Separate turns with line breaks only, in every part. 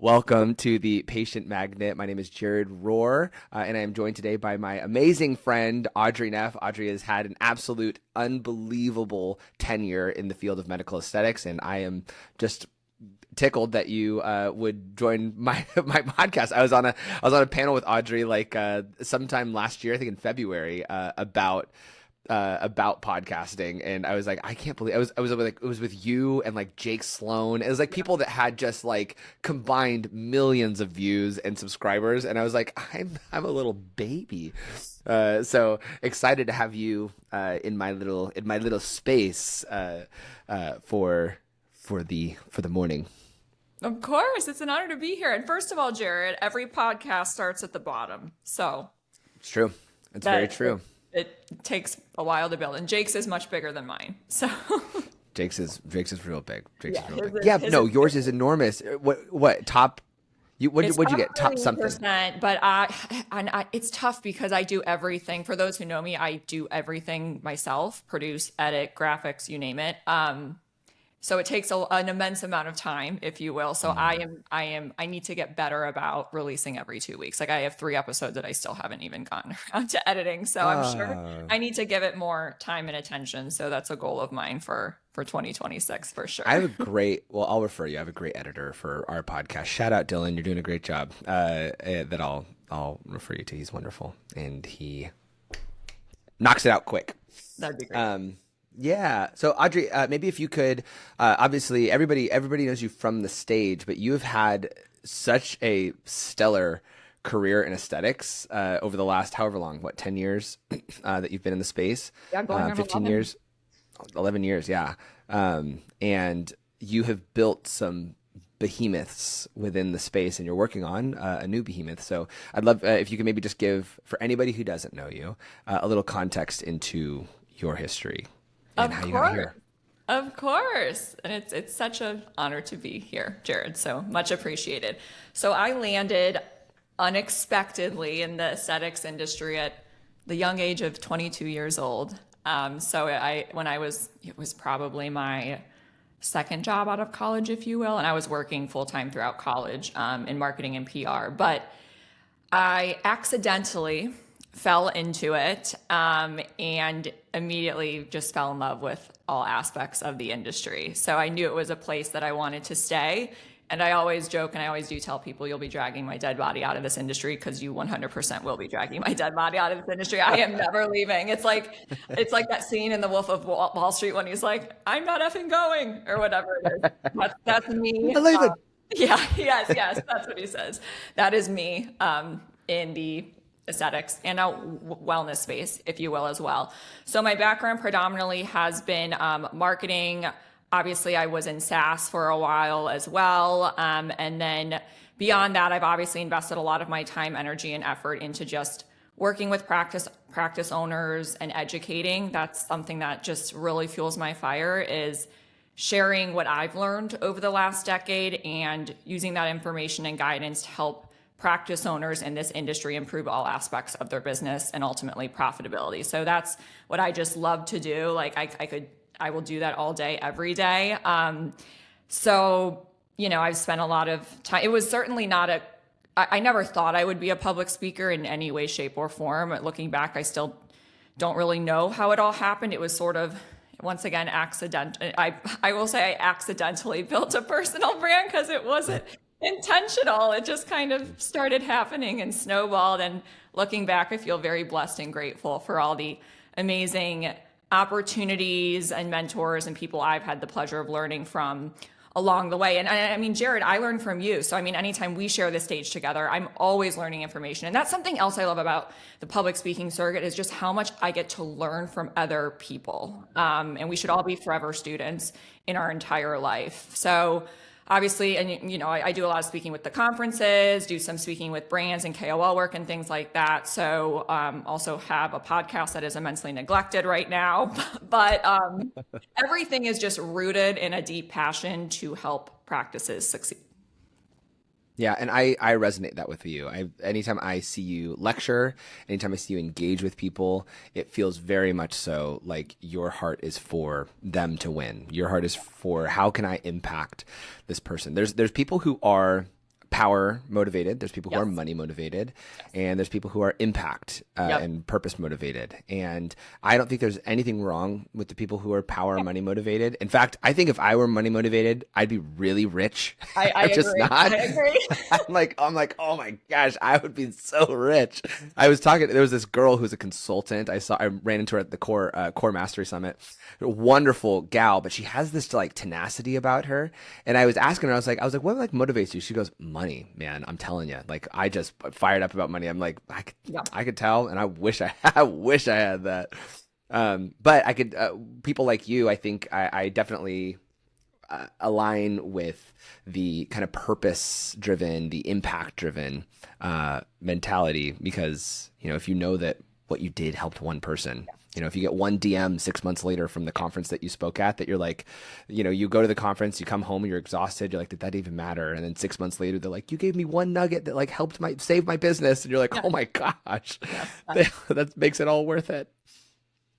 Welcome to the Patient Magnet. My name is Jared Rohr, and I am joined today by my amazing friend, Audrey Neff. Audrey has had an absolute unbelievable tenure in the field of medical aesthetics, and I am just tickled that you would join my podcast. I was on a panel with Audrey sometime last year, I think in February, about podcasting, and I was like, I can't believe it was with you and like Jake Sloan. It was like people that had just like combined millions of views and subscribers, and I was like, I'm a little baby. So excited to have you in my little space for the morning.
Of course, it's an honor to be here. And first of all, Jared, every podcast starts at the bottom, so
It's true. It's very true.
It takes a while to build, and Jake's is much bigger than mine. So
Jake's is real big. Jake's is real big.
his
No,
is
yours is enormous. What top? What'd you get? Top something.
But it's tough because I do everything. For those who know me, I do everything myself: produce, edit, graphics, you name it. So it takes an immense amount of time, if you will. So I need to get better about releasing every 2 weeks. Like I have 3 episodes that I still haven't even gotten around to editing. So I'm sure I need to give it more time and attention. So that's a goal of mine for 2026 for sure.
I have I'll refer you. I have a great editor for our podcast. Shout out Dylan. You're doing a great job. That I'll refer you to. He's wonderful. And he knocks it out quick.
That'd be great.
Yeah. So Audrey, maybe if you could, obviously everybody knows you from the stage, but you have had such a stellar career in aesthetics over the last however long, 10 years that you've been in the space?
Yeah, going on
15
11.
years, 11 years. Yeah. And you have built some behemoths within the space, and you're working on a new behemoth. So I'd love if you could maybe just give, for anybody who doesn't know you, a little context into your history. And how you got here.
Of course. And it's such an honor to be here, Jared. So much appreciated. So I landed unexpectedly in the aesthetics industry at the young age of 22 years old. It was probably my second job out of college, if you will. And I was working full time throughout college in marketing and PR. But I accidentally fell into it and immediately just fell in love with all aspects of the industry. So I knew it was a place that I wanted to stay. And I always joke, and I always do tell people, you'll be dragging my dead body out of this industry, because you 100% will be dragging my dead body out of this industry. I am never leaving. It's like that scene in The Wolf of Wall Street when he's like, I'm not effing going, or whatever it is. That's me.
I leave it.
Yes, that's what he says. That is me in the aesthetics and a wellness space, if you will, as well. So my background predominantly has been marketing. Obviously, I was in SaaS for a while as well. And then beyond that, I've obviously invested a lot of my time, energy, and effort into just working with practice owners and educating. That's something that just really fuels my fire, is sharing what I've learned over the last decade and using that information and guidance to help practice owners in this industry improve all aspects of their business and ultimately profitability. So that's what I just love to do. Like I will do that all day, every day. So, I've spent a lot of time. It was certainly I never thought I would be a public speaker in any way, shape, or form. Looking back, I still don't really know how it all happened. It was sort of, once again, accidental. I will say I accidentally built a personal brand because it wasn't intentional. It just kind of started happening and snowballed. And looking back, I feel very blessed and grateful for all the amazing opportunities and mentors and people I've had the pleasure of learning from along the way. And I mean, Jared, I learned from you. So, I mean, anytime we share the stage together, I'm always learning information. And that's something else I love about the public speaking circuit, is just how much I get to learn from other people. And we should all be forever students in our entire life. So obviously, and I do a lot of speaking with the conferences, do some speaking with brands and KOL work and things like that. So also have a podcast that is immensely neglected right now. But everything is just rooted in a deep passion to help practices succeed.
Yeah, and I resonate that with you. Anytime I see you lecture, anytime I see you engage with people, it feels very much so like your heart is for them to win. Your heart is for, how can I impact this person? There's people who are power motivated. There's people who are
Yes.
money motivated, and there's people who are impact
Yep.
and purpose motivated. And I don't think there's anything wrong with the people who are power and money motivated. In fact, I think if I were money motivated, I'd be really rich.
I
I'm just
agree.
not.
I agree.
I'm like, oh my gosh, I would be so rich. I was talking. There was this girl who's a consultant. I ran into her at the Core Mastery Summit. Wonderful gal, but she has this like tenacity about her. And I was asking her, I was like, what like motivates you? She goes, money, man. I'm telling you, like I just fired up about money. I'm like,
Yeah.
I could tell, and I wish I wish I had that. But I could. People like you, I think, I definitely align with the kind of purpose driven, the impact driven mentality, because if you know that what you did helped one person. If you get one DM 6 months later from the conference that you spoke at, that you're like, you go to the conference, you come home, you're exhausted. You're like, did that even matter? And then 6 months later, they're like, you gave me one nugget that like helped save my business. And you're like, oh my gosh, that makes it all worth it.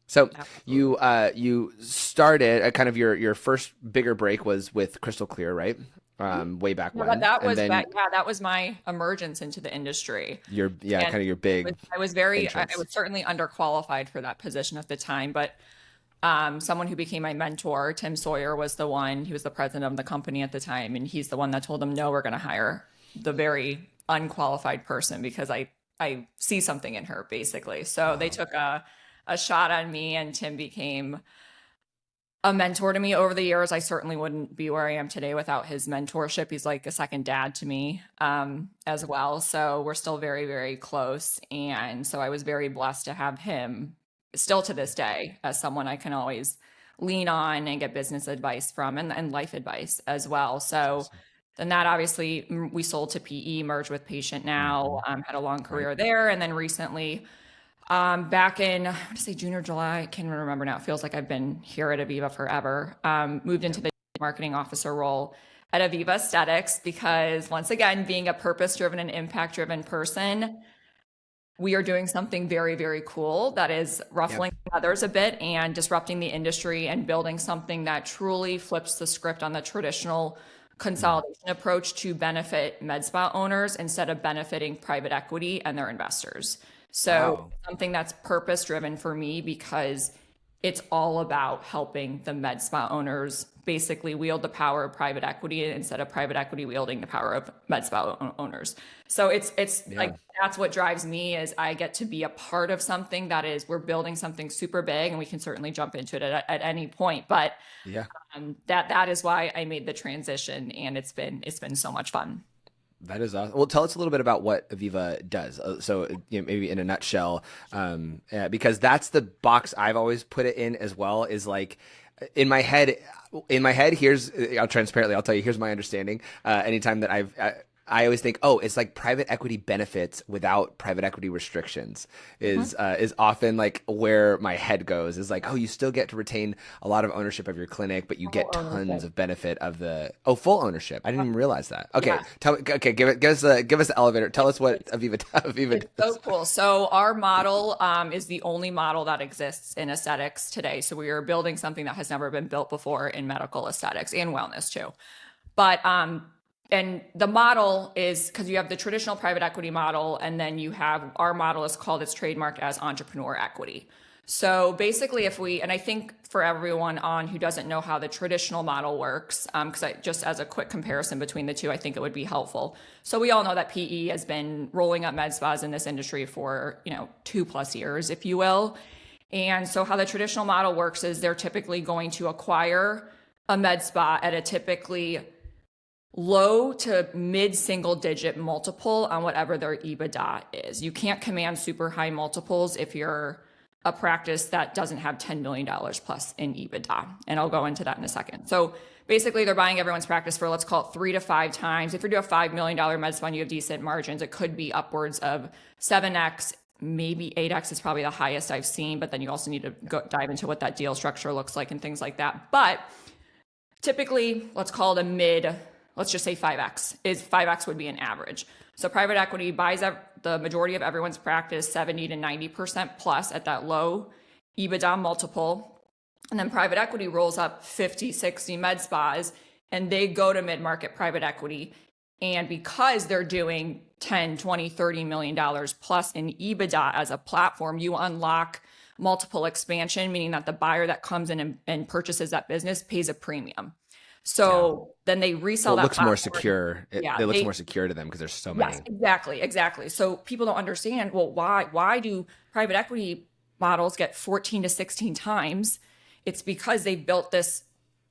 So you started kind of your first bigger break was with Crystal Clear, right? Way back when.
But that
And
was
then
that was my emergence into the industry.
kind of your big
I was I
entrance.
was certainly underqualified for that position at the time, but someone who became my mentor, Tim Sawyer, was the one. He was the president of the company at the time, and he's the one that told them, no, we're going to hire the very unqualified person because I see something in her, basically. So they took a shot on me, and Tim became a mentor to me over the years. I certainly wouldn't be where I am today without his mentorship. He's like a second dad to me as well. So we're still very, very close. And so I was very blessed to have him still to this day as someone I can always lean on and get business advice from, and life advice as well. So then that obviously we sold to PE, merged with Patient Now, had a long career there. And then recently, back in, I want to say June or July, I can't even remember now. It feels like I've been here at Aviva forever. Moved into the marketing officer role at Aviva Aesthetics because, once again, being a purpose-driven and impact-driven person, we are doing something very, very cool that is ruffling others a bit and disrupting the industry and building something that truly flips the script on the traditional consolidation approach to benefit med spa owners instead of benefiting private equity and their investors. So something that's purpose driven for me because it's all about helping the med spa owners basically wield the power of private equity instead of private equity wielding the power of med spa owners. So it's like, that's what drives me, is I get to be a part of something that is, we're building something super big, and we can certainly jump into it at any point. But that is why I made the transition, and it's been so much fun.
That is awesome. Well, tell us a little bit about what Aviva does. So, maybe in a nutshell, because that's the box I've always put it in as well. Is like in my head. Here's, I'll tell you. Here's my understanding. Anytime that I always think, oh, it's like private equity benefits without private equity restrictions is often like where my head goes, is like, oh, you still get to retain a lot of ownership of your clinic, but you get tons of benefit of the full ownership. I didn't even realize that. Okay. Give us the elevator. Tell us what Aviva does.
So cool. So our model is the only model that exists in aesthetics today. So we are building something that has never been built before in medical aesthetics and wellness too. But and the model is, because you have the traditional private equity model, and then you have our model is called, it's trademarked as entrepreneur equity. So basically, and I think for everyone on who doesn't know how the traditional model works, because just as a quick comparison between the two, I think it would be helpful. So we all know that PE has been rolling up med spas in this industry for 2+ years, if you will. And so how the traditional model works is they're typically going to acquire a med spa at a typically low to mid single digit multiple on whatever their EBITDA is. You can't command super high multiples if you're a practice that doesn't have $10 million plus in EBITDA. And I'll go into that in a second. So basically they're buying everyone's practice for, let's call it 3 to 5 times. If you do a $5 million med spa and you have decent margins, it could be upwards of 7x, maybe 8x is probably the highest I've seen. But then you also need to dive into what that deal structure looks like and things like that. But typically, let's call it let's just say 5x would be an average. So private equity buys the majority of everyone's practice 70 to 90% plus at that low EBITDA multiple. And then private equity rolls up 50, 60 med spas, and they go to mid-market private equity And because they're doing 10, 20, 30 million dollars plus in EBITDA as a platform, you unlock multiple expansion, meaning that the buyer that comes in and purchases that business pays a premium. So then they resell
Well, it
that
looks more
platform.
secure.
Yeah,
It looks more secure to them because there's so
yes,
many.
exactly. So people don't understand, well, why do private equity models get 14 to 16 times? It's because they built this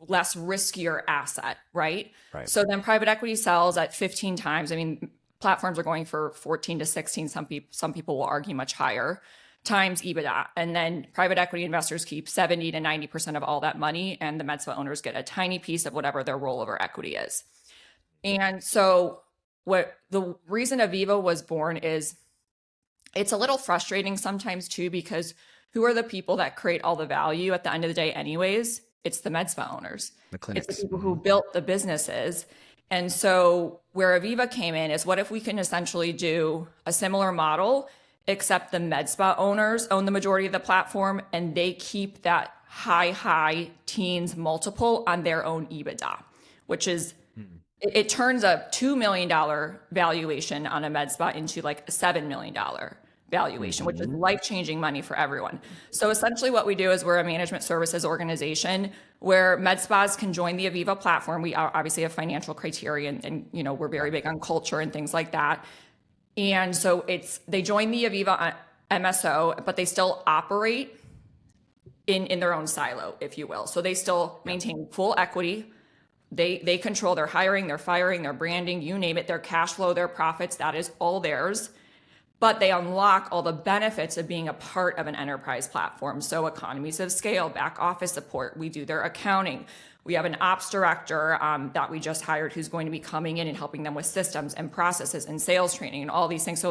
less riskier asset, right?
Right.
So then private equity sells at 15 times. I mean, platforms are going for 14 to 16. Some people will argue much higher times EBITDA. And then private equity investors keep 70 to 90% of all that money, and the Medspa owners get a tiny piece of whatever their rollover equity is. And so what the reason Aviva was born is, it's a little frustrating sometimes too, because who are the people that create all the value at the end of the day anyways? It's the Medspa owners.
The
It's
clinics.
the people who built the businesses. And so where Aviva came in is, what if we can essentially do a similar model, except the Medspa owners own the majority of the platform and they keep that high teens multiple on their own EBITDA, which is, it turns a $2 million valuation on a Medspa into like a $7 million valuation, which is life-changing money for everyone. So essentially what we do is, we're a management services organization where med spas can join the Aviva platform. We obviously have financial criteria, and you know, we're very big on culture and things like that. And so they join the Aviva MSO, but they still operate in their own silo, if you will. So they still maintain full equity. They control their hiring, their firing, their branding, you name it, their cash flow, their profits, that is all theirs. But they unlock all the benefits of being a part of an enterprise platform. So economies of scale, back office support, we do their accounting. We have an ops director that we just hired, who's going to be coming in and helping them with systems and processes and sales training and all these things. So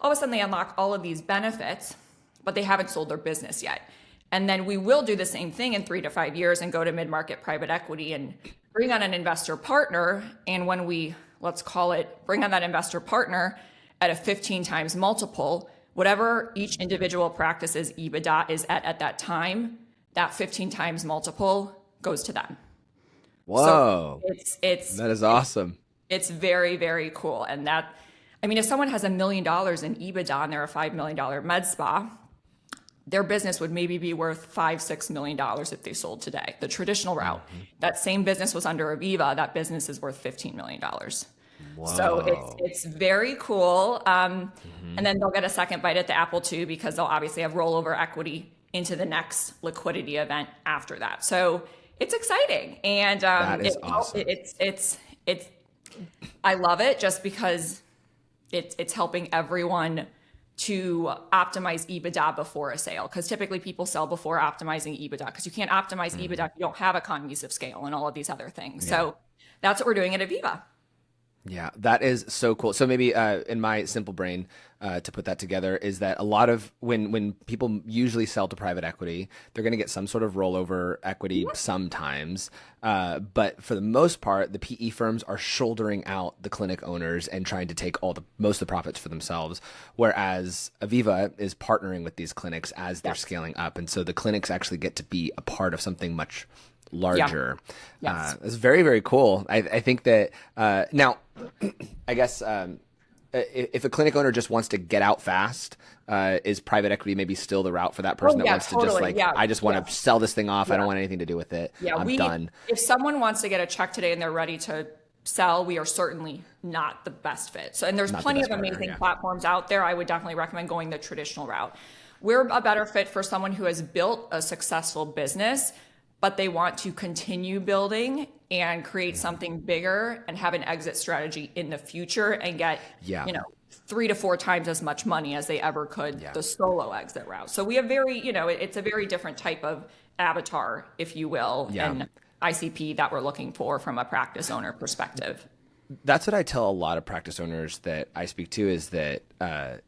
all of a sudden they unlock all of these benefits, but they haven't sold their business yet. And then we will do the same thing in 3 to 5 years and go to mid-market private equity and bring on an investor partner. And when we, let's call it, bring on that investor partner at a 15 times multiple, whatever each individual practice's EBITDA is at that time, that 15 times multiple goes to them.
Whoa.
So
that is awesome.
It's very, very cool. And that, I mean, if someone has $1 million in EBITDA and they're a $5 million med spa, their business would maybe be worth $5-6 million if they sold today, the traditional route. That same business was under Aviva, that business is worth $15 million.
Whoa.
So it's very cool. And then they'll get a second bite at the apple too, because they'll obviously have rollover equity into the next liquidity event after that. So it's exciting. And
that is awesome.
I love it just because it's helping everyone to optimize EBITDA before a sale. Because typically people sell before optimizing EBITDA, because you can't optimize EBITDA if you don't have economies of scale and all of these other things. Yeah. So that's what we're doing at Aviva.
Yeah, that is so cool. So maybe in my simple brain, to put that together, is that a lot of when people usually sell to private equity, they're going to get some sort of rollover equity sometimes. But for the most part, the PE firms are shouldering out the clinic owners and trying to take most of the profits for themselves. Whereas Aviva is partnering with these clinics as they're scaling up. And so the clinics actually get to be a part of something much larger.
Yeah. Yes.
It's very, very cool. I think that now, I guess if a clinic owner just wants to get out fast, is private equity maybe still the route for that person that wants to just like, I just want to sell this thing off. I don't want anything to do with it.
Yeah,
I'm done.
If someone wants to get a check today and they're ready to sell, we are certainly not the best fit. So, and there's plenty of amazing platforms out there. I would definitely recommend going the traditional route. We're a better fit for someone who has built a successful business, but they want to continue building and create something bigger and have an exit strategy in the future and get, 3 to 4 times as much money as they ever could the solo exit route. So we have it's a very different type of avatar, if you will, and ICP that we're looking for from a practice owner perspective.
That's what I tell a lot of practice owners that I speak to, is that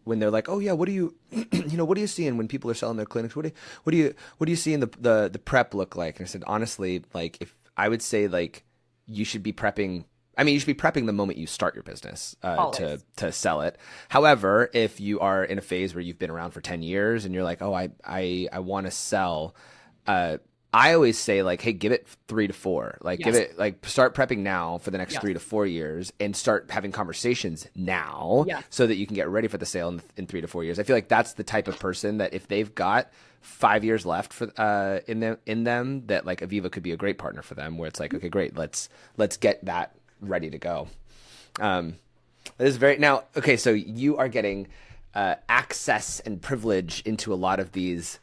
when they're like, oh yeah, what do you, what are you seeing when people are selling their clinics? What do you see in the prep look like? And I said, honestly, like, if I would say, like, you should be prepping. I mean, you should be prepping the moment you start your business to sell it. However, if you are in a phase where you've been around for 10 years and you're like, oh, I want to sell, I always say like, hey, give it 3 to 4. Like, give
Yes.
it like start prepping now for the next
Yes.
3 to 4 years, and start having conversations now
Yes.
so that you can get ready for the sale in 3 to 4 years. I feel like that's the type of person that if they've got 5 years left for in them, that like Aviva could be a great partner for them. Where it's like, okay, great, let's get that ready to go. That is very now. Okay, so you are getting access and privilege into a lot of these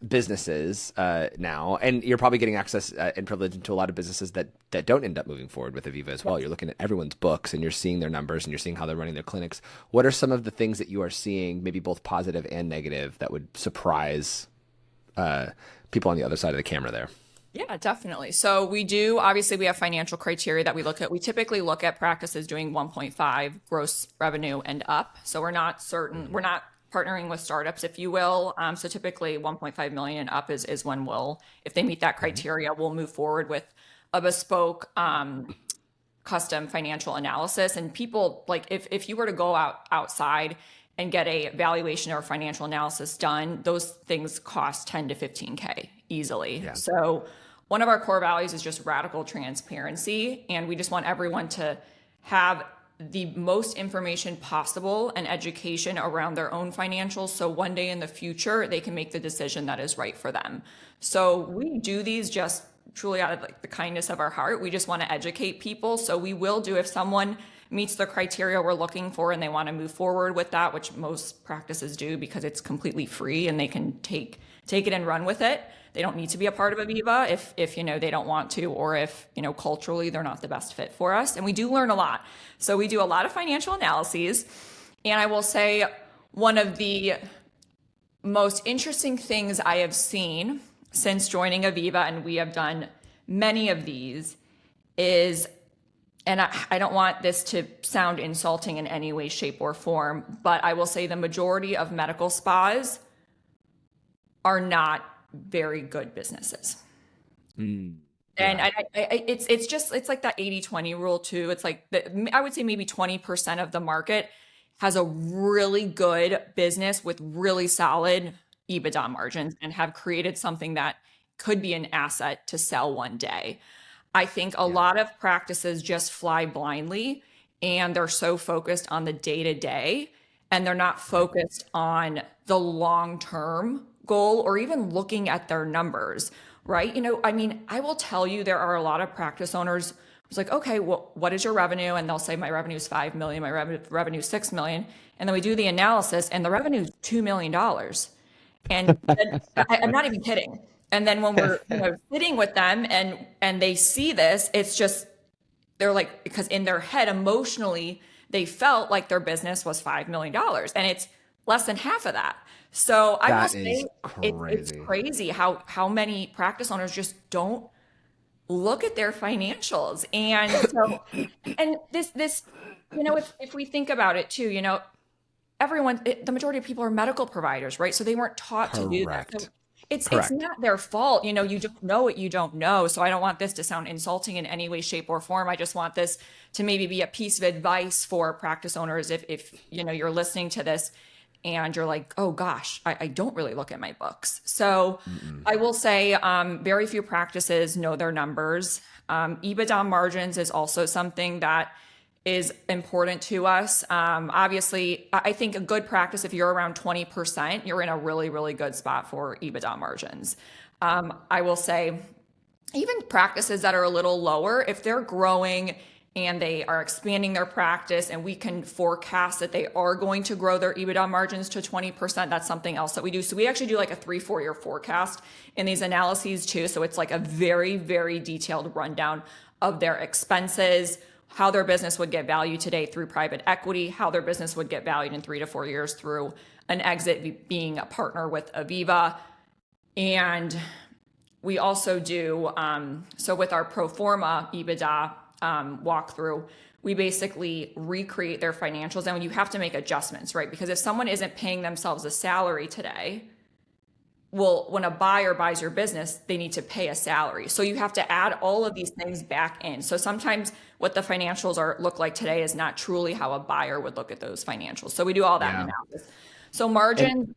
businesses now, and you're probably getting access and privilege into a lot of businesses that don't end up moving forward with Aviva as well. You're looking at everyone's books and you're seeing their numbers and you're seeing how they're running their clinics. What are some of the things that you are seeing, maybe both positive and negative, that would surprise people on the other side of the camera there?
Yeah, definitely. So obviously we have financial criteria that we look at. We typically look at practices doing 1.5 gross revenue and up. So we're not certain, we're not partnering with startups, if you will. So typically 1.5 million and up is when if they meet that criteria, we'll move forward with a bespoke custom financial analysis. And people, like if you were to go outside and get a valuation or financial analysis done, those things cost 10 to 15K easily.
Yeah.
So one of our core values is just radical transparency. And we just want everyone to have the most information possible and education around their own financials. So one day in the future, they can make the decision that is right for them. So we do these just truly out of like the kindness of our heart. We just want to educate people. So we will do, if someone meets the criteria we're looking for and they want to move forward with that, which most practices do because it's completely free and they can take it and run with it. They don't need to be a part of Aviva if they don't want to, or if culturally they're not the best fit for us. And we do learn a lot. So we do a lot of financial analyses. And I will say one of the most interesting things I have seen since joining Aviva, and we have done many of these, is, and I don't want this to sound insulting in any way, shape, or form, but I will say the majority of medical spas are not very good businesses. And it's like that 80-20 rule too. It's like I would say maybe 20% of the market has a really good business with really solid EBITDA margins and have created something that could be an asset to sell one day. I think a lot of practices just fly blindly and they're so focused on the day-to-day and they're not focused on the long-term goal or even looking at their numbers, right? I will tell you, there are a lot of practice owners who's like, okay, well, what is your revenue? And they'll say, my revenue is 5 million, my revenue is 6 million. And then we do the analysis and the revenue is $2 million. And I'm not even kidding. And then when we're sitting with them and they see this, it's just, they're like, because in their head, emotionally, they felt like their business was $5 million and it's less than half of that. So I will say it's crazy how many practice owners just don't look at their financials. And so, and this, if we think about it too, the majority of people are medical providers, right? So they weren't taught to do that. So it's not their fault. You don't know what you don't know. So I don't want this to sound insulting in any way, shape, or form. I just want this to maybe be a piece of advice for practice owners. If you're listening to this and you're like, oh gosh, I don't really look at my books. So I will say very few practices know their numbers. EBITDA margins is also something that is important to us. Obviously, I think a good practice, if you're around 20%, you're in a really, really good spot for EBITDA margins. I will say even practices that are a little lower, if they're growing and they are expanding their practice and we can forecast that they are going to grow their EBITDA margins to 20%, that's something else that we do. So we actually do like a 3-4 year forecast in these analyses too. So it's like a very, very detailed rundown of their expenses, how their business would get valued today through private equity, how their business would get valued in 3 to 4 years through an exit, being a partner with Aviva. And we also do, so with our pro forma EBITDA walkthrough, we basically recreate their financials and you have to make adjustments, right? Because if someone isn't paying themselves a salary today, well, when a buyer buys your business, they need to pay a salary. So you have to add all of these things back in. So sometimes what the financials look like today is not truly how a buyer would look at those financials. So we do all that analysis. So margin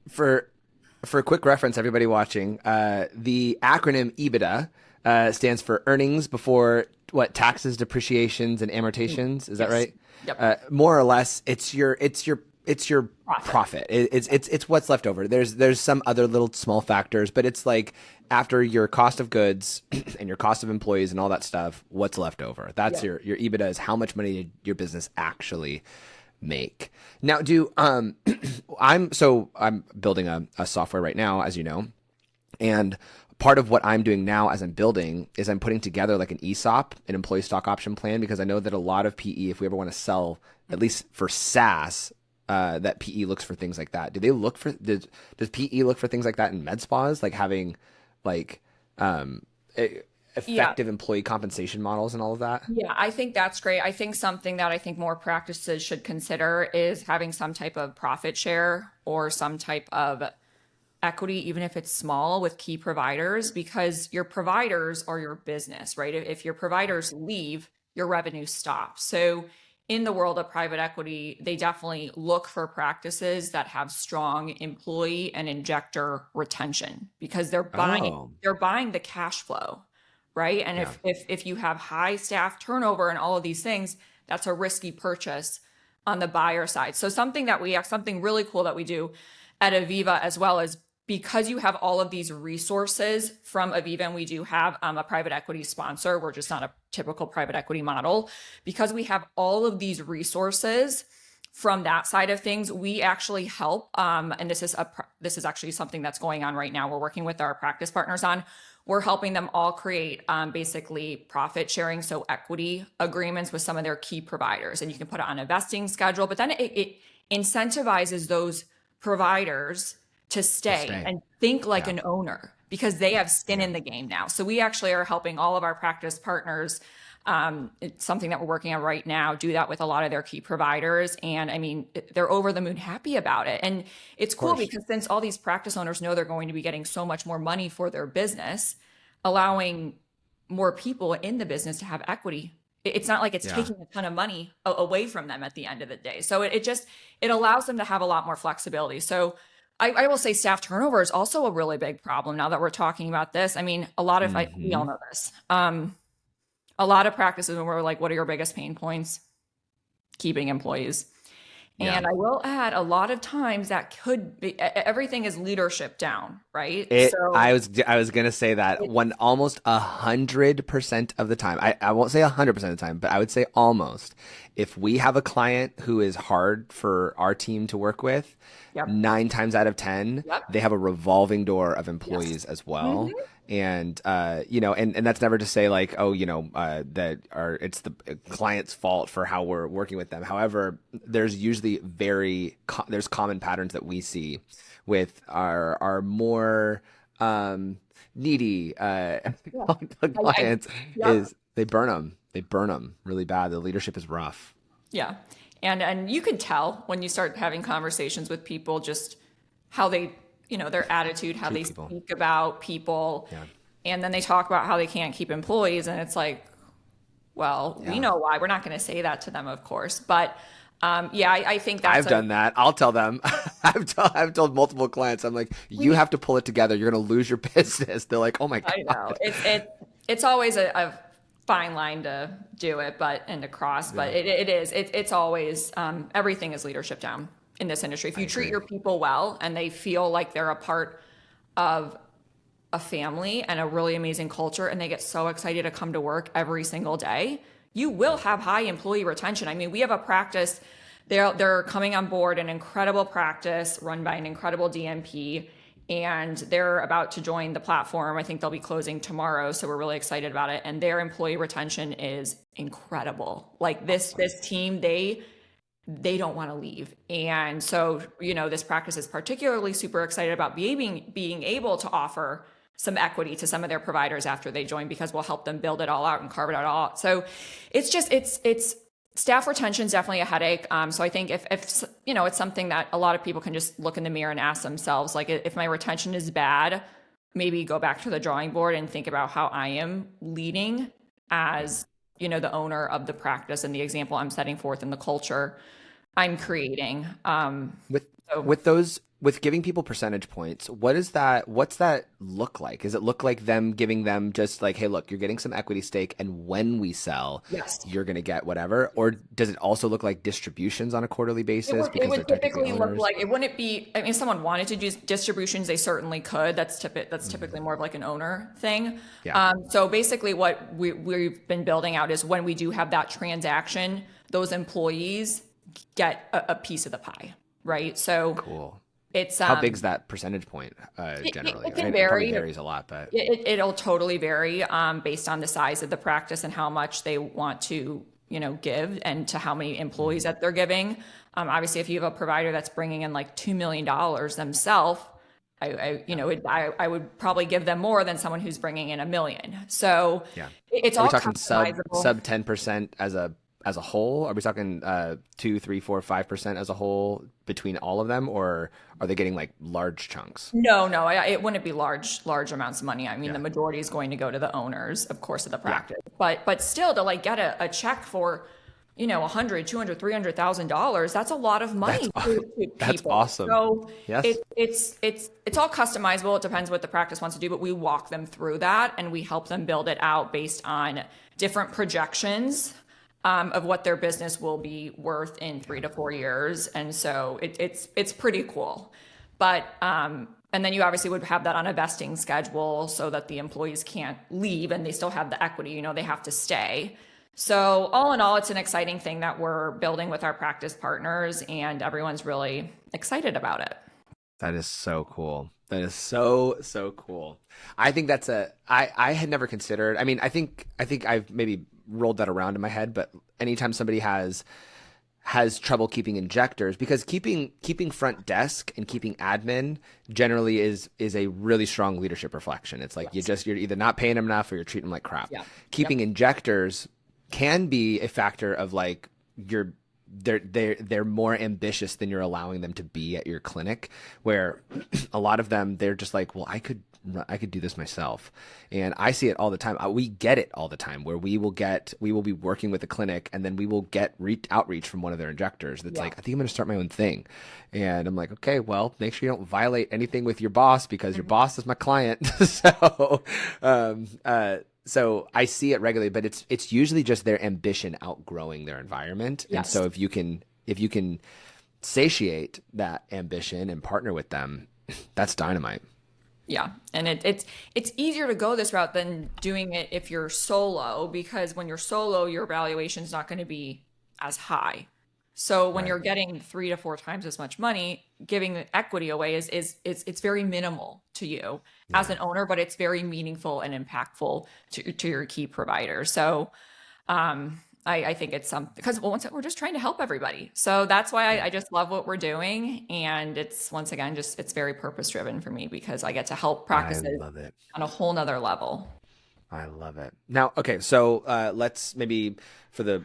For a quick reference, everybody watching, the acronym EBITDA stands for earnings before what taxes, depreciations, and amortizations. Is that
Yes.
right?
Yep.
More or less, it's your
Profit.
profit. It's what's left over. There's some other little small factors, but it's like after your cost of goods and your cost of employees and all that stuff, what's left over. That's
Yeah.
your EBITDA is how much money did your business actually make. Now, do I'm building a software right now, as you know, and part of what I'm doing now as I'm building is I'm putting together like an ESOP, an employee stock option plan, because I know that a lot of PE, if we ever want to sell, at least for SaaS, that PE looks for things like that. Do they look for does PE look for things like that in med spas, like having like um,
Yeah.
effective employee compensation models and all of that?
Yeah, I think that's great. I think something that I think more practices should consider is having some type of profit share or some type of equity, even if it's small, with key providers, because your providers are your business, right? If your providers leave, your revenue stops. So in the world of private equity, they definitely look for practices that have strong employee and injector retention because
Oh,
they're buying the cash flow, right? And
yeah.
if you have high staff turnover and all of these things, that's a risky purchase on the buyer side. So something really cool that we do at Aviva as well is because you have all of these resources from Aviva, and we do have a private equity sponsor. We're just not a typical private equity model. Because we have all of these resources from that side of things, we actually help. And this is actually something that's going on right now. We're working with our practice partners on. We're helping them all create basically profit sharing, so equity agreements with some of their key providers, and you can put it on a vesting schedule. But then it incentivizes those providers to
To
stay
stay.
and think like
Yeah.
an owner because they have skin
Yeah.
in the game now. So we actually are helping all of our practice partners. It's something that we're working on right now, do that with a lot of their key providers. And I mean, they're over the moon happy about it. And it's
Of
cool
course.
because since all these practice owners know they're going to be getting so much more money for their business, allowing more people in the business to have equity. It's not like it's
Yeah.
taking a ton of money away from them at the end of the day. So it allows them to have a lot more flexibility. So I will say staff turnover is also a really big problem now that we're talking about this. I mean, we all
Hmm.
know this. A lot of practices when we're like, what are your biggest pain points? Keeping employees.
Yeah.
And I will add, a lot of times that could be everything is leadership down, right?
It.
So
I was gonna say that
it,
one almost 100% of the time. I won't say 100% of the time, but I would say almost. If we have a client who is hard for our team to work with,
yep,
9 times out of 10,
yep,
they have a revolving door of
yes.
employees as
Mhm.
well. And and that's never to say like, oh, that are it's the client's fault for how we're working with them. However, there's usually there's common patterns that we see with our more needy
Yeah. I,
clients
yep.
is they burn them really bad. The leadership is rough.
Yeah. And you can tell when you start having conversations with people just how they, their attitude, how
Treat
they
people.
speak about people.
Yeah.
And then they talk about how they can't keep employees. And it's like, well, we
Yeah.
know why. We're not going to say that to them, of course. But yeah, I think that's
I've done that. I'll tell them. I've told multiple clients. I'm like, you
we,
have to pull it together. You're gonna lose your business. They're like, oh my
I know
god.
it's always a fine line to do it, and to cross, but
Yeah,
it's always everything is leadership down in this industry. If
I
you treat
agree.
your people well and they feel like they're a part of a family and a really amazing culture and they get so excited to come to work every single day, you will have high employee retention. I mean, we have a practice, they're coming on board, an incredible practice run by an incredible DMP, and they're about to join the platform. I think they'll be closing tomorrow, so we're really excited about it. And their employee retention is incredible. Like
Awesome.
this team, they don't want to leave. And so, this practice is particularly super excited about being able to offer some equity to some of their providers after they join because we'll help them build it all out and carve it all out. So it's staff retention is definitely a headache. So I think if it's something that a lot of people can just look in the mirror and ask themselves, like, if my retention is bad, maybe go back to the drawing board and think about how I am leading as, the owner of the practice and the example I'm setting forth in the culture I'm creating.
With
So
with those with giving people percentage points, what's that look like? Does it look like them giving them just like, hey, look, you're getting some equity stake, and when we sell,
Yes.
you're going to get whatever? Or does it also look like distributions on a quarterly basis
It
because
would
they're technically
typically look
owners?
like, it wouldn't be, I mean, if someone wanted to do distributions, they certainly could. That's typically more of like an owner thing.
Yeah.
So basically what we've been building out is when we do have that transaction, those employees get a piece of the pie, right? So
Cool.
it's
How big's that percentage point generally?
it can
It probably
vary.
varies a lot, but
It'll totally vary based on the size of the practice and how much they want to, give, and to how many employees that they're giving. Obviously, if you have a provider that's bringing in like $2 million themselves, I would probably give them more than someone who's bringing in $1 million. So
yeah.
it's
Are we
all
talking
customizable.
sub 10% as a whole? Are we talking 2, 3, 4, 5% as a whole between all of them, or are they getting like large chunks?
No, it wouldn't be large amounts of money. I mean,
Yeah.
the majority is going to go to the owners, of course, of the
Yeah.
practice. But still, to like get a check for, $100, $200, $300,000, that's a lot of money to
That's
people.
awesome.
So
Yes.
it's all customizable. It depends what the practice wants to do, but we walk them through that and we help them build it out based on different projections of what their business will be worth in 3 to 4 years. And so it's pretty cool. But and then you obviously would have that on a vesting schedule so that the employees can't leave and they still have the equity, they have to stay. So all in all, it's an exciting thing that we're building with our practice partners, and everyone's really excited about it.
That is so cool. That is so cool. I think I had never considered. I mean, I think I've maybe rolled that around in my head, but anytime somebody has trouble keeping injectors, because keeping front desk and keeping admin generally is a really strong leadership reflection. It's like you're either not paying them enough or you're treating them like crap.
Yeah.
Keeping injectors can be a factor of like they're more ambitious than you're allowing them to be at your clinic, where a lot of them, they're just like, well, I could do this myself. And I see it all the time. We get it all the time where we will be working with a clinic, and then we will get outreach from one of their injectors that's like, I think I'm going to start my own thing. And I'm like, okay, well, make sure you don't violate anything with your boss, because your boss is my client. So I see it regularly, but it's usually just their ambition outgrowing their environment.
Yes.
And so if you can satiate that ambition and partner with them, that's dynamite.
Yeah. And it's easier to go this route than doing it if you're solo, because when you're solo, your valuation is not going to be as high. So when you're getting 3 to 4 times as much money, giving the equity away is it's very minimal to you as an owner, but it's very meaningful and impactful to your key provider. So I think it's because we're just trying to help everybody. So that's why I just love what we're doing. And it's, once again, it's very purpose driven for me, because I get to help practices
I love it.
on a whole nother level.
I love it. Now, okay, so let's maybe for the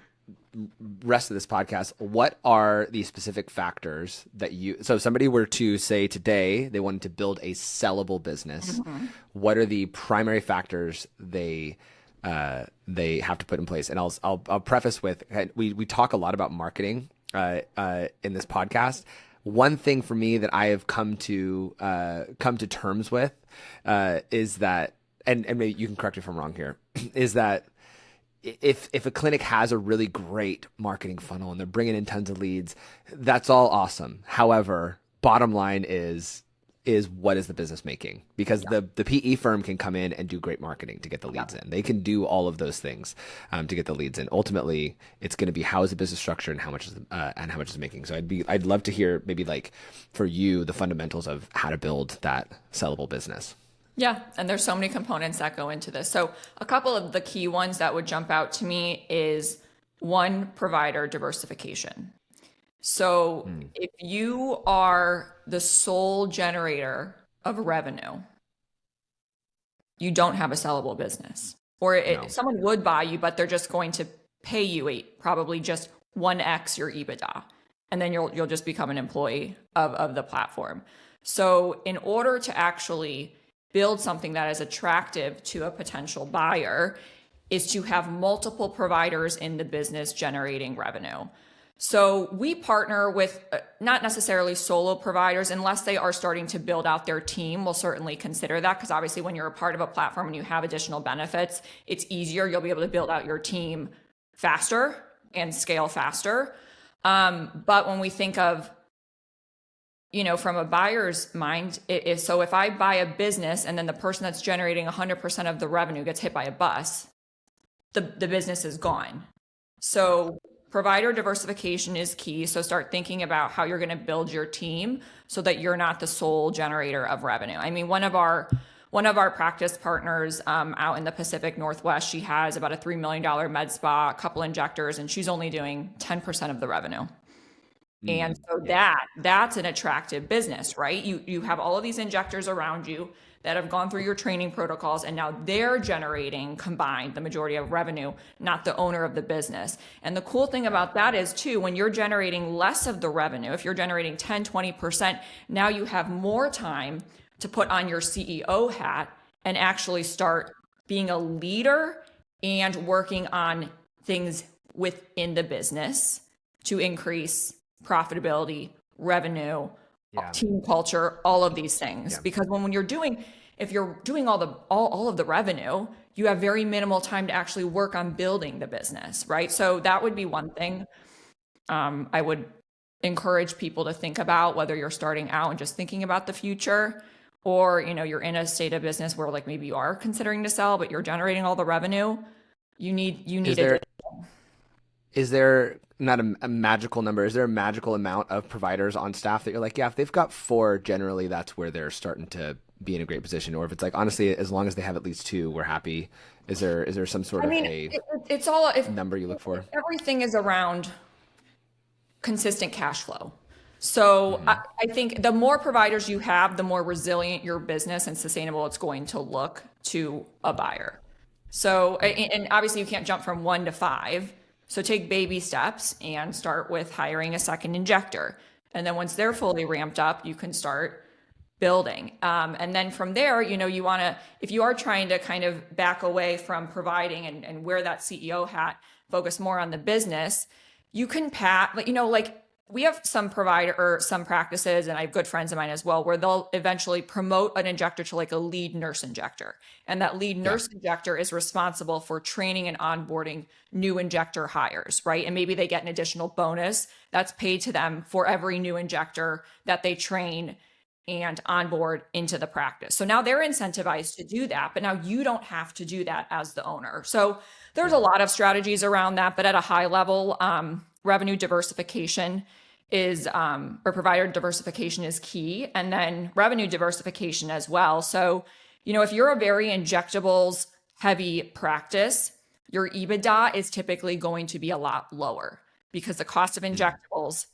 rest of this podcast, what are the specific factors that so if somebody were to say today they wanted to build a sellable business, what are the primary factors they have to put in place? And I'll preface with, we talk a lot about marketing in this podcast. One thing for me that I have come to terms with is that, and maybe you can correct me if I'm wrong here, is that if a clinic has a really great marketing funnel and they're bringing in tons of leads, that's all awesome. However, bottom line is what is the business making? Because the PE firm can come in and do great marketing to get the leads in. They can do all of those things to get the leads in. Ultimately, it's going to be how is the business structure and how much is it making. So I'd love to hear maybe like for you the fundamentals of how to build that sellable business.
Yeah, and there's so many components that go into this. So a couple of the key ones that would jump out to me is, one, provider diversification. So if you are the sole generator of revenue, you don't have a sellable business. Or someone would buy you, but they're just going to pay you probably just 1x your EBITDA. And then you'll just become an employee of the platform. So in order to actually build something that is attractive to a potential buyer, is to have multiple providers in the business generating revenue. So we partner with not necessarily solo providers unless they are starting to build out their team. We'll certainly consider that because obviously when you're a part of a platform and you have additional benefits, it's easier. You'll be able to build out your team faster and scale faster. But when we think of, from a buyer's mind, so if I buy a business and then the person that's generating 100% of the revenue gets hit by a bus, the business is gone. So provider diversification is key. So start thinking about how you're going to build your team so that you're not the sole generator of revenue. I mean, one of our practice partners out in the Pacific Northwest, she has about a $3 million Medspa, a couple injectors, and she's only doing 10% of the revenue. And so that's an attractive business, right? You have all of these injectors around you that have gone through your training protocols, and now they're generating combined the majority of revenue, not the owner of the business. And the cool thing about that is too, when you're generating less of the revenue, if you're generating 10, 20%, now you have more time to put on your CEO hat and actually start being a leader and working on things within the business to increase profitability, revenue, team culture, all of these things. Because if you're doing all of the revenue, you have very minimal time to actually work on building the business, right? So that would be one thing I would encourage people to think about, whether you're starting out and just thinking about the future, or you're in a state of business where like maybe you are considering to sell, but you're generating all the revenue. You need
Is there not a magical number? Is there a magical amount of providers on staff that you're like, yeah, if they've got 4, generally that's where they're starting to be in a great position? Or if it's like, honestly, as long as they have at least 2, we're happy. Is there some sort of
it's all
number you look for?
Everything is around consistent cash flow. So I think the more providers you have, the more resilient your business and sustainable it's going to look to a buyer. So, and obviously you can't jump from 1 to 5. So take baby steps and start with hiring a second injector. And then once they're fully ramped up, you can start building. And then from there, you want to, if you are trying to kind of back away from providing and wear that CEO hat, focus more on the business, you can like we have some provider or some practices, and I have good friends of mine as well, where they'll eventually promote an injector to like a lead nurse injector. And that lead nurse injector is responsible for training and onboarding new injector hires, right? And maybe they get an additional bonus that's paid to them for every new injector that they train and onboard into the practice. So now they're incentivized to do that, but now you don't have to do that as the owner. So there's a lot of strategies around that, but at a high level, revenue diversification is, or provider diversification is key. And then revenue diversification as well. So, if you're a very injectables heavy practice, your EBITDA is typically going to be a lot lower because the cost of injectables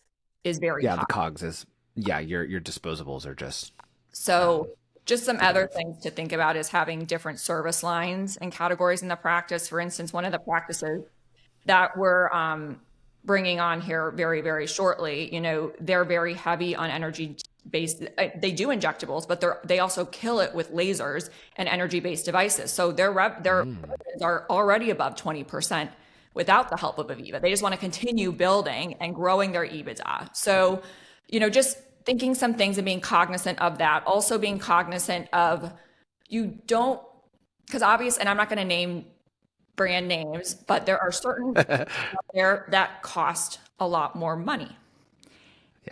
is very high.
The COGS is, your disposables are just.
So just some other things to think about is having different service lines and categories in the practice. For instance, one of the practices that we're bringing on here very, very shortly, they're very heavy on energy based. They do injectables, but they also kill it with lasers and energy based devices. So their revenues are already above 20% without the help of Aviva. They just want to continue building and growing their EBITDA. So, just thinking some things and being cognizant of that. Also being cognizant of because obviously, and I'm not going to name brand names, but there are certain out there that cost a lot more money.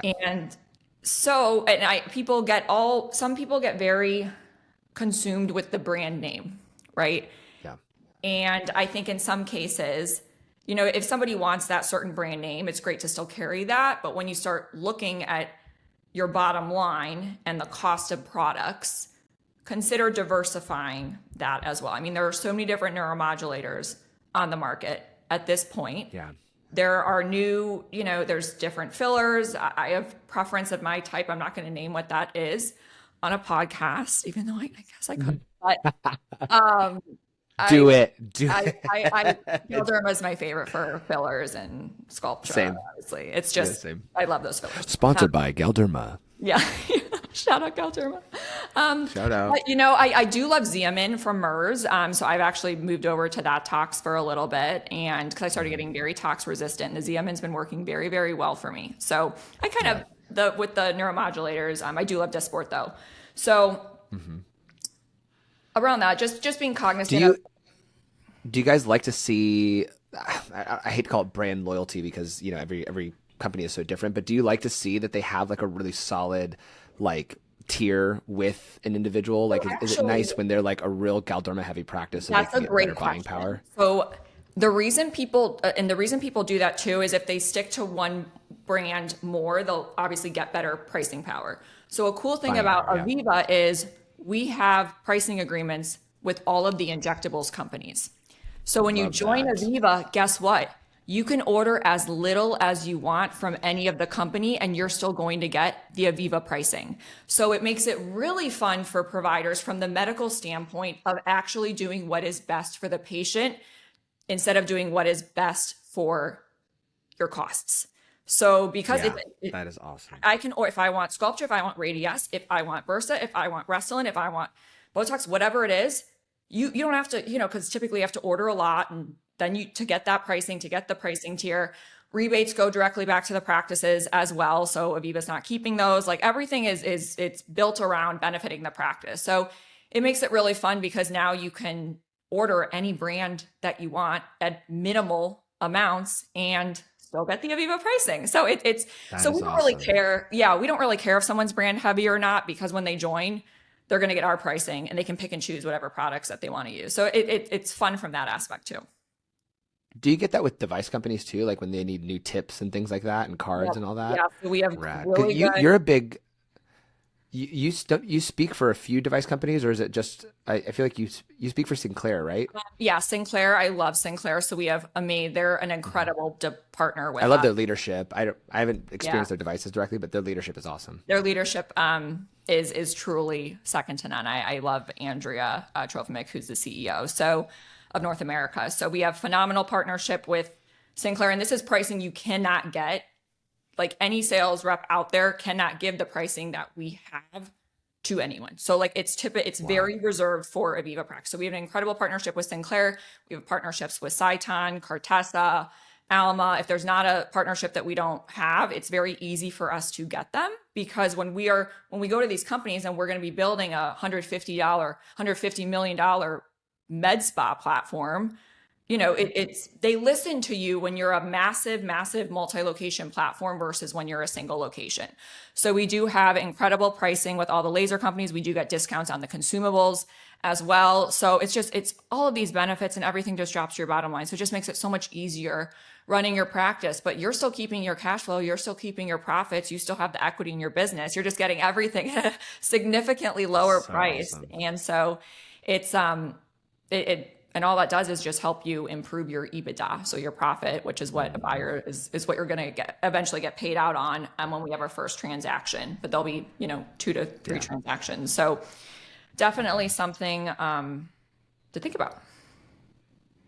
And so, some people get very consumed with the brand name, right? And I think in some cases, if somebody wants that certain brand name, it's great to still carry that. But when you start looking at your bottom line and the cost of products, consider diversifying that as well. I mean, there are so many different neuromodulators on the market at this point. There are new, there's different fillers. I have preference of my type. I'm not going to name what that is on a podcast, even though I guess I could. But
Do it.
Galderma is my favorite for fillers and sculpture.
Same.
Obviously, it's just I love those fillers.
Sponsored by Galderma.
Yeah. Shout out Galderma.
Shout out.
But I do love Xeomin from MERS. So I've actually moved over to that tox for a little bit, and because I started getting very tox resistant, the Xeomin's been working very, very well for me. So I kind of with the neuromodulators, I do love Dysport though. So around that, just being cognizant.
Do you guys like to see? I hate to call it brand loyalty because every company is so different. But do you like to see that they have like a really solid like tier with an individual? Like, is it nice when they're like a real Galderma heavy practice so
That's
they can
a
get
great
better buying power?
So the reason people do that too is if they stick to one brand more, they'll obviously get better pricing power. So a cool thing about Aviva is we have pricing agreements with all of the injectables companies. So when you join Aviva, guess what? You can order as little as you want from any of the company and you're still going to get the Aviva pricing. So it makes it really fun for providers from the medical standpoint of actually doing what is best for the patient instead of doing what is best for your costs. So because
that is awesome.
I can, or if I want Sculpture, if I want Radius, if I want Bursa, if I want Restylane, if I want Botox, whatever it is, you don't have to, because typically you have to order a lot and then to get that pricing, to get the pricing tier. Rebates go directly back to the practices as well. So Aviva's not keeping those. Like everything it's built around benefiting the practice. So it makes it really fun because now you can order any brand that you want at minimal amounts and still get the Aviva pricing. So we don't really care. Yeah, we don't really care if someone's brand heavy or not because when they join, they're going to get our pricing and they can pick and choose whatever products that they want to use. So it's fun from that aspect too.
Do you get that with device companies too? Like when they need new tips and things like that and cards and all that?
Yeah, so we have really good...
You're a big... You speak for a few device companies, or is it just? I feel like you speak for Sinclair, right?
Yeah, Sinclair. I love Sinclair. So we have they're an incredible partner with.
I love their leadership. I haven't experienced their devices directly, but their leadership is awesome.
Their leadership is truly second to none. I love Andrea Trofimic, who's the CEO of North America. So we have phenomenal partnership with Sinclair, and this is pricing you cannot get. Like any sales rep out there cannot give the pricing that we have to anyone. So like it's very reserved for Aviva practice. So we have an incredible partnership with Sinclair. We have partnerships with Cyton, Cartessa, Alma. If there's not a partnership that we don't have, it's very easy for us to get them because when we go to these companies and we're going to be building a $150 million Medspa platform, they listen to you when you're a massive, massive multi-location platform versus when you're a single location. So we do have incredible pricing with all the laser companies. We do get discounts on the consumables as well. So it's all of these benefits and everything just drops to your bottom line. So it just makes it so much easier running your practice, but you're still keeping your cash flow. You're still keeping your profits. You still have the equity in your business. You're just getting everything at a significantly lower price. Awesome. And so it's, and all that does is just help you improve your EBITDA. So your profit, which is what a buyer is what you're going to eventually get paid out on when we have our first transaction, but there'll be, 2 to 3 transactions. So definitely something to think about.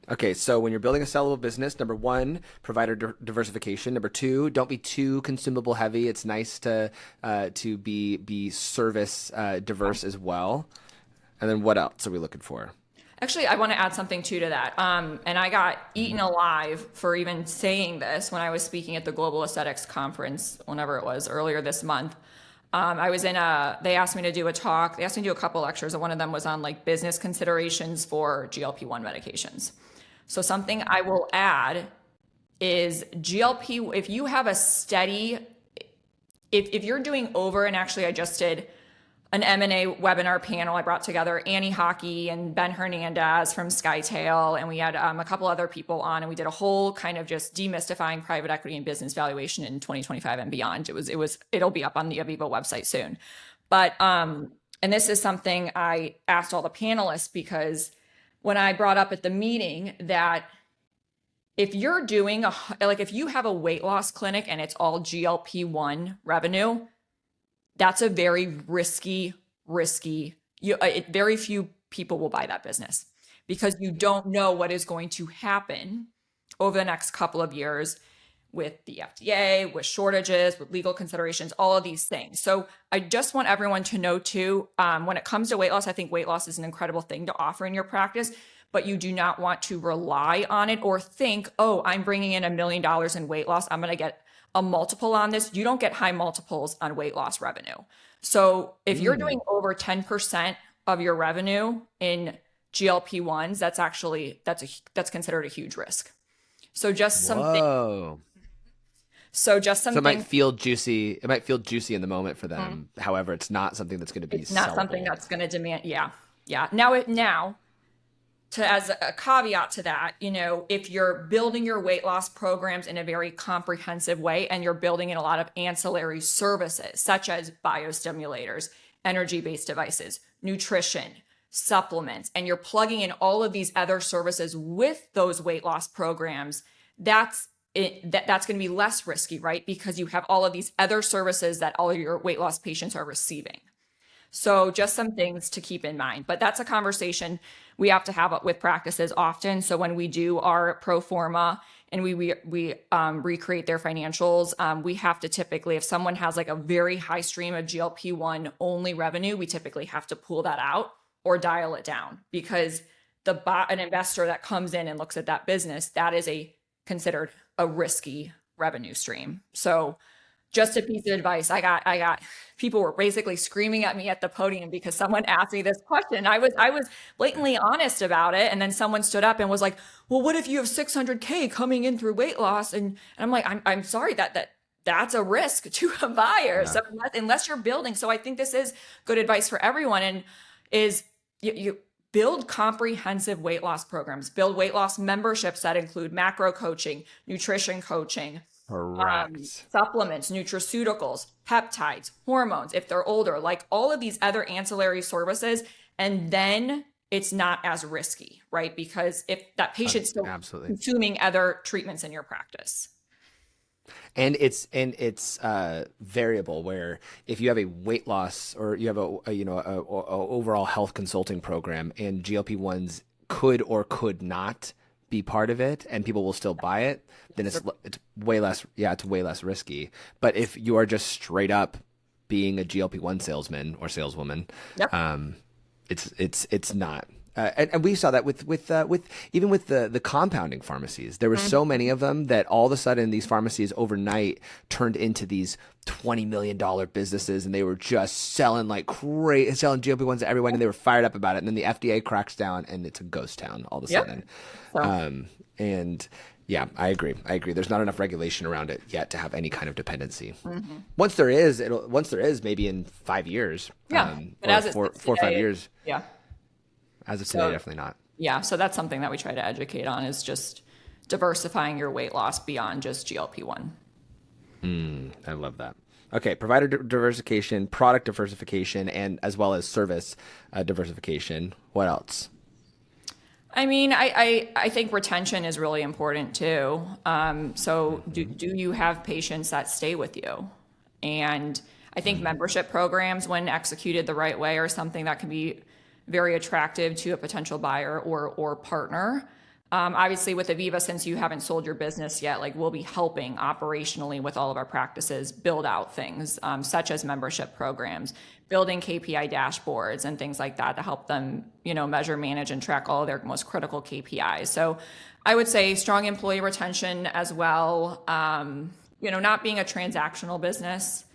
Okay, so when you're building a sellable business, number 1, provider diversification. Number 2, don't be too consumable heavy. It's nice to be service diverse as well. And then what else are we looking for?
Actually, I want to add something too to that. And I got eaten alive for even saying this when I was speaking at the Global Aesthetics Conference, whenever it was, earlier this month. I was they asked me to do a talk. They asked me to do a couple lectures, and one of them was on like business considerations for GLP-1 medications. So something I will add is GLP, if you have a steady, if you're doing over, and actually I just did an M&A webinar panel. I brought together Annie Hockey and Ben Hernandez from SkyTail, and we had a couple other people on, and we did a whole kind of just demystifying private equity and business valuation in 2025 and beyond. It'll be up on the Aviva website soon. But and this is something I asked all the panelists because when I brought up at the meeting that if you're doing if you have a weight loss clinic and it's all GLP-1 revenue, that's a very risky, very few people will buy that business because you don't know what is going to happen over the next couple of years with the FDA, with shortages, with legal considerations, all of these things. So I just want everyone to know too, when it comes to weight loss, I think weight loss is an incredible thing to offer in your practice, but you do not want to rely on it or think, oh, I'm bringing in $1 million in weight loss, I'm going to get a multiple on this. You don't get high multiples on weight loss revenue. So if you're doing over 10% of your revenue in GLP-1s, that's considered a huge risk. So just something.
Whoa.
So just something.
So it might feel juicy. It might feel juicy in the moment for them. However, it's not something that's going to be
It's not
sellable.
something that's going to demand. Yeah. Yeah. Now, as a caveat to that, if you're building your weight loss programs in a very comprehensive way and you're building in a lot of ancillary services, such as biostimulators, energy-based devices, nutrition, supplements, and you're plugging in all of these other services with those weight loss programs, that's going to be less risky, right? Because you have all of these other services that all of your weight loss patients are receiving. So just some things to keep in mind, but that's a conversation we have to have with practices often. So when we do our pro forma and we recreate their financials, we have to typically, if someone has like a very high stream of GLP-1 only revenue, we typically have to pull that out or dial it down, because an investor that comes in and looks at that business, that is considered a risky revenue stream. So just a piece of advice. I got people were basically screaming at me at the podium because someone asked me this question. I was blatantly honest about it. And then someone stood up and was like, well, what if you have 600K coming in through weight loss? And I'm like, I'm sorry, that's a risk to a buyer. Yeah. So unless you're building. So I think this is good advice for everyone, and is you build comprehensive weight loss programs, build weight loss memberships that include macro coaching, nutrition coaching, supplements, nutraceuticals, peptides, hormones, if they're older, like all of these other ancillary services. And then it's not as risky, right? Because if that patient's still consuming other treatments in your practice.
And it's variable, where if you have a weight loss or you have a overall health consulting program and GLP-1s could or could not be part of it and people will still buy it, then it's way less. Yeah, it's way less risky. But if you are just straight up being a GLP-1 salesman or saleswoman, it's not. And we saw that with even with the compounding pharmacies. There were so many of them that all of a sudden these pharmacies overnight turned into these $20 million businesses, and they were just selling like crazy, selling GLP-1s to everyone, and they were fired up about it. And then the FDA cracks down, and it's a ghost town all of a sudden. And yeah, I agree. There's not enough regulation around it yet to have any kind of dependency. Once there is, maybe in 5 years.
Yeah, but as
four or 5 years.
Yeah.
As of today, definitely not.
Yeah, so that's something that we try to educate on, is just diversifying your weight loss beyond just GLP-1.
I love that. Okay, provider diversification, product diversification, and as well as service diversification. What else?
I mean, I think retention is really important too. So do you have patients that stay with you? And I think membership programs, when executed the right way, are something that can be very attractive to a potential buyer or partner. Obviously with Aviva, since you haven't sold your business yet, like we'll be helping operationally with all of our practices build out things such as membership programs, building KPI dashboards and things like that to help them, measure, manage, and track all of their most critical KPIs. So I would say strong employee retention as well, not being a transactional business.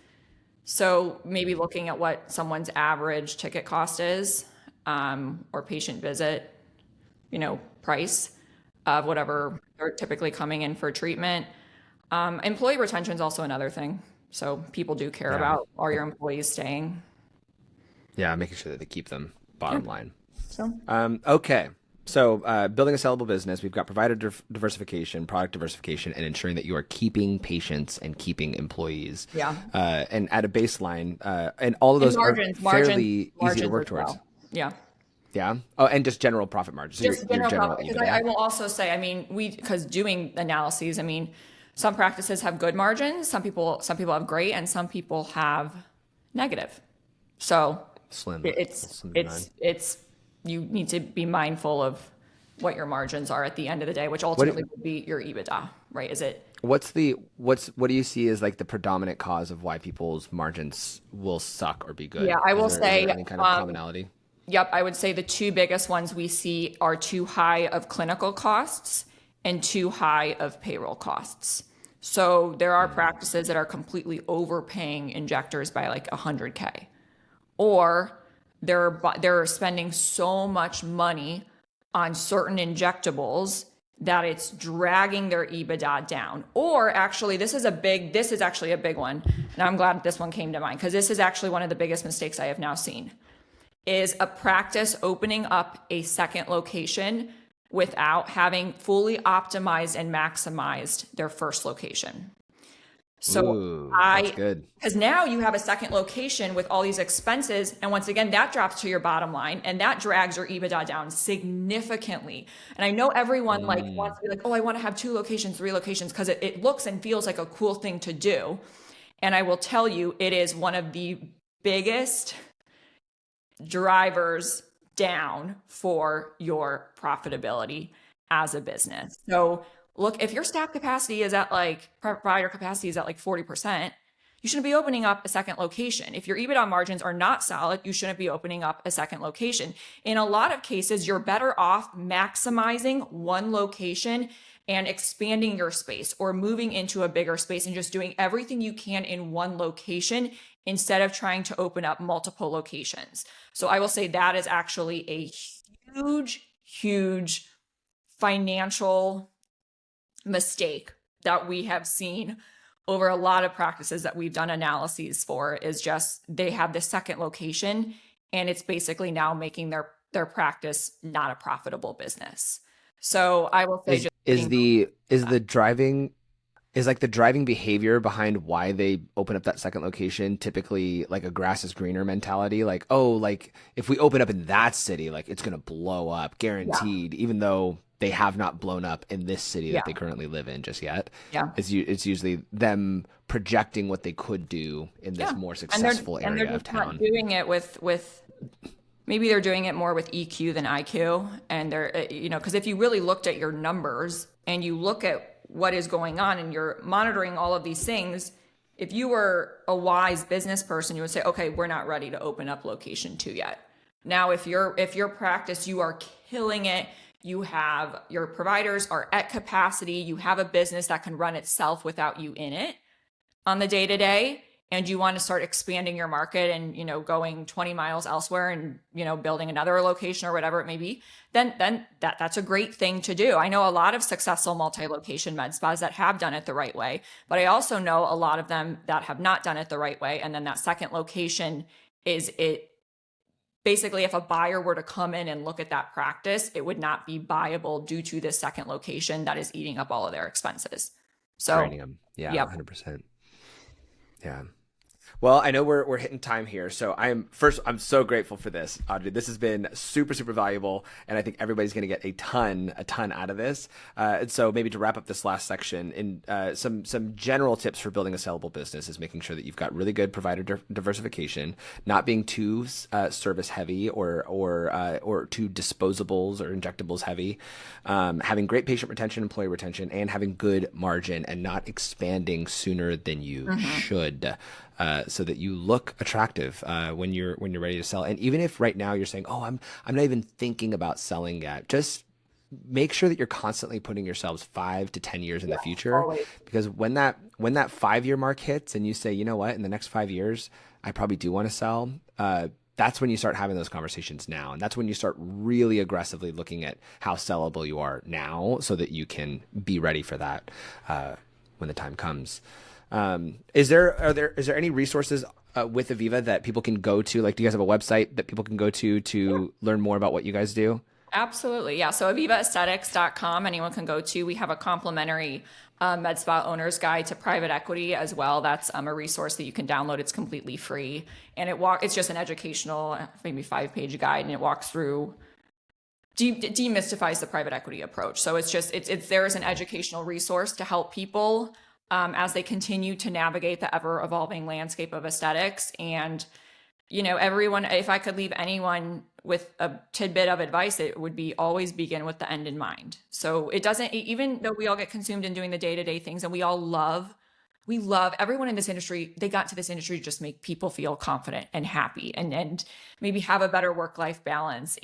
So maybe looking at what someone's average ticket cost is, or patient visit, price of whatever they're typically coming in for treatment. Employee retention is also another thing. So people do care about, are your employees staying?
Yeah, making sure that they keep them, bottom line.
So
okay. So building a sellable business, we've got provider diversification, product diversification, and ensuring that you are keeping patients and keeping employees.
Yeah.
And at a baseline, and all of those are fairly easy to work towards.
Well. Yeah.
Yeah. Oh, and just general profit margins. So
just general profit. Because I will also say, because doing analyses, some practices have good margins, some people have great, and some people have negative. So
slim.
It's you need to be mindful of, what your margins are at the end of the day, which
What
ultimately would be your EBITDA, right?
what do you see as like the predominant cause of why people's margins will suck or be
Yeah,
good?
I will
Is
say,
there any kind of commonality?
yep, I would say the two biggest ones we see are too high of clinical costs and too high of payroll costs. So there are practices that are completely overpaying injectors by like 100K, or they're spending so much money on certain injectables that it's dragging their EBITDA down. Or actually, this is actually a big one, and I'm glad this one came to mind because this is actually one of the biggest mistakes I have now seen, is a practice opening up a second location without having fully optimized and maximized their first location. So
Ooh, that's good.
because now you have a second location with all these expenses. And once again, that drops to your bottom line and that drags your EBITDA down significantly. And I know everyone like wants to be like, oh, I want to have 2 locations, 3 locations, because it looks and feels like a cool thing to do. And I will tell you, it is one of the biggest drivers down for your profitability as a business. So look, if your staff capacity is at like provider capacity is at like 40%, you shouldn't be opening up a second location. If your EBITDA margins are not solid, you shouldn't be opening up a second location. In a lot of cases, you're better off maximizing one location and expanding your space or moving into a bigger space and just doing everything you can in one location instead of trying to open up multiple locations. So I will say that is actually a huge financial mistake that we have seen over a lot of practices that we've done analyses for, is just they have the second location and it's basically now making their practice not a profitable business. So I will say
Is like the driving behavior behind why they open up that second location typically like a grass is greener mentality? Like, oh, like if we open up in that city, like it's gonna blow up,
yeah,
guaranteed, even though they have not blown up in this city
yeah,
that they currently live in just yet.
yeah,
It's usually them projecting what they could do in this
yeah.
more
And they're
successful
and they're
area of
just not
town.
doing it with maybe they're doing it more with EQ than IQ. And they're, because if you really looked at your numbers and you look at what is going on and you're monitoring all of these things, if you were a wise business person, you would say, okay, we're not ready to open up location 2 yet. Now, if your practice, you are killing it, you have your providers are at capacity, you have a business that can run itself without you in it on the day to day, and you want to start expanding your market and going 20 miles elsewhere and building another location or whatever it may be, then that's a great thing to do. I know a lot of successful multi-location med spas that have done it the right way, but I also know a lot of them that have not done it the right way. And then that second location is it. Basically, if a buyer were to come in and look at that practice, it would not be buyable due to this second location that is eating up all of their expenses. So,
Draining them. Yeah,
yep.
100%. Yeah. Well, I know we're hitting time here, so I'm so grateful for this, Audrey. This has been super valuable, and I think everybody's going to get a ton out of this. And so maybe to wrap up this last section, in some general tips for building a sellable business is making sure that you've got really good provider diversification, not being too service heavy or too disposables or injectables heavy, having great patient retention, employee retention, and having good margin and not expanding sooner than you should. So that you look attractive when you're ready to sell. And even if right now you're saying, "Oh, I'm not even thinking about selling yet," just make sure that you're constantly putting yourselves 5 to 10 years in the future.
Always.
Because when that 5-year mark hits, and you say, "You know what? In the next 5 years, I probably do want to sell." That's when you start having those conversations now, and that's when you start really aggressively looking at how sellable you are now, so that you can be ready for that when the time comes. Is there any resources with Aviva that people can go to? Like, do you guys have a website that people can go to learn more about what you guys do?
Absolutely. Yeah. So avivaesthetics.com, anyone can go to. We have a complimentary med spa owner's guide to private equity as well. That's a resource that you can download. It's completely free. And it's just an educational, maybe 5-page guide, and it walks through demystifies the private equity approach. So it's there as an educational resource to help people as they continue to navigate the ever evolving landscape of aesthetics. And everyone, if I could leave anyone with a tidbit of advice, it would be always begin with the end in mind. So it doesn't, even though we all get consumed in doing the day-to-day things and we love everyone in this industry. They got to this industry to just make people feel confident and happy and maybe have a better work-life balance.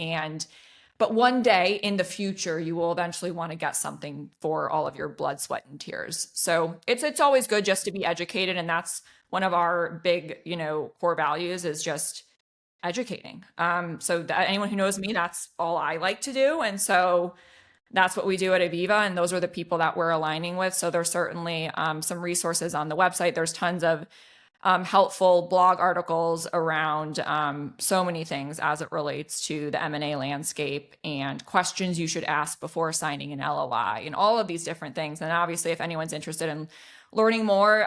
But one day in the future, you will eventually want to get something for all of your blood, sweat, and tears. So it's always good just to be educated. And that's one of our big, core values is just educating. So that anyone who knows me, that's all I like to do. And so that's what we do at Aviva. And those are the people that we're aligning with. So there's certainly some resources on the website. There's tons of helpful blog articles around so many things as it relates to the M&A landscape and questions you should ask before signing an LOI and all of these different things. And obviously, if anyone's interested in learning more,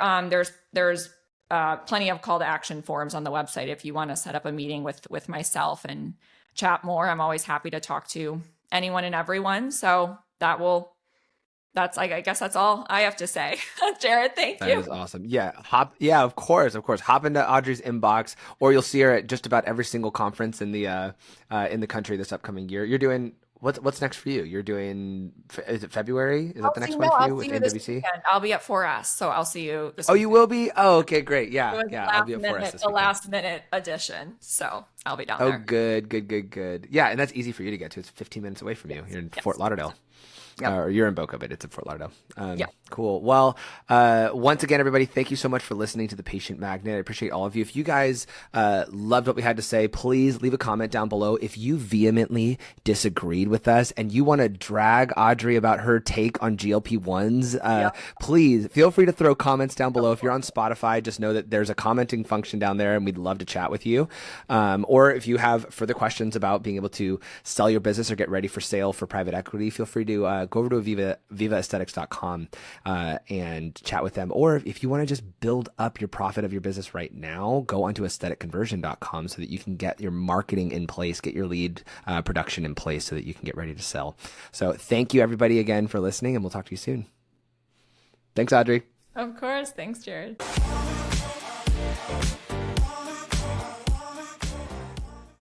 there's plenty of call to action forms on the website if you want to set up a meeting with myself and chat more. I'm always happy to talk to anyone and everyone. So I guess that's all I have to say. Jared, thank you.
That is awesome. Yeah. Of course. Hop into Audrey's inbox, or you'll see her at just about every single conference in the country this upcoming year. You're doing what's next for you? You're doing, is it February? Is that the next one for you with NWC?
I'll be at 4S, so I'll see you this
weekend.
weekend.
You will be? Oh, okay, great. Yeah.
I'll be at 4S this weekend. The last minute edition. So I'll be down there.
Oh, good. Yeah. And that's easy for you to get to. It's 15 minutes away from you. You're in Fort Lauderdale. Yep. Or you're in Boca, but it's in Fort Lauderdale. Yeah. Cool. Well, once again, everybody, thank you so much for listening to The Patient Magnet. I appreciate all of you. If you guys loved what we had to say, please leave a comment down below. If you vehemently disagreed with us and you want to drag Audrey about her take on GLP-1s, please feel free to throw comments down below. If you're on Spotify, just know that there's a commenting function down there and we'd love to chat with you. Or if you have further questions about being able to sell your business or get ready for sale for private equity, feel free to go over to vivaesthetics.com and chat with them. Or if you want to just build up your profit of your business right now, go onto aestheticconversion.com so that you can get your marketing in place, get your lead production in place so that you can get ready to sell. So thank you everybody again for listening, and we'll talk to you soon. Thanks, Audrey.
Of course. Thanks, Jared.